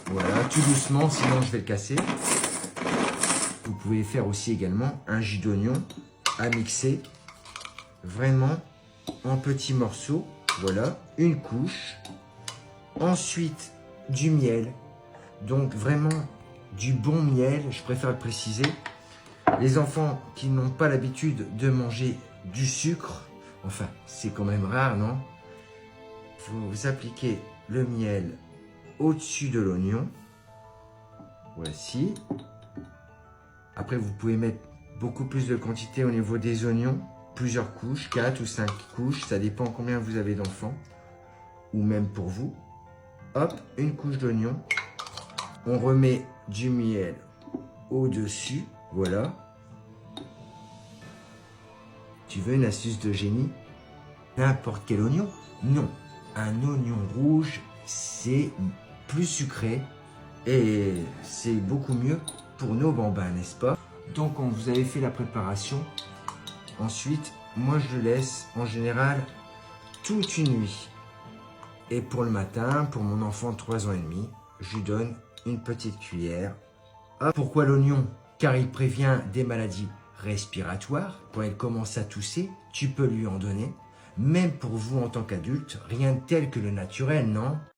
Voilà, tout doucement, sinon je vais le casser. Vous pouvez faire aussi également un jus d'oignon à mixer vraiment en petits morceaux. Voilà, une couche. Ensuite, du miel. Donc vraiment du bon miel, je préfère le préciser. Les enfants qui n'ont pas l'habitude de manger du sucre, enfin, c'est quand même rare, non? Vous appliquez le miel au-dessus de l'oignon. Voici. Après, vous pouvez mettre beaucoup plus de quantité au niveau des oignons. Plusieurs couches, 4 ou 5 couches. Ça dépend combien vous avez d'enfants. Ou même pour vous. Hop, une couche d'oignon. On remet du miel au-dessus. Voilà. Tu veux une astuce de génie? N'importe quel oignon? Non. Un oignon rouge, c'est plus sucré. Et c'est beaucoup mieux pour nos bambins, n'est-ce pas? Donc, on vous avez fait la préparation. Ensuite, moi, je le laisse en général toute une nuit. Et pour le matin, pour mon enfant de 3 ans et demi, je lui donne une petite cuillère. Hop. Pourquoi l'oignon? Car il prévient des maladies respiratoires. Quand elle commence à tousser, tu peux lui en donner. Même pour vous en tant qu'adulte, rien de tel que le naturel, non?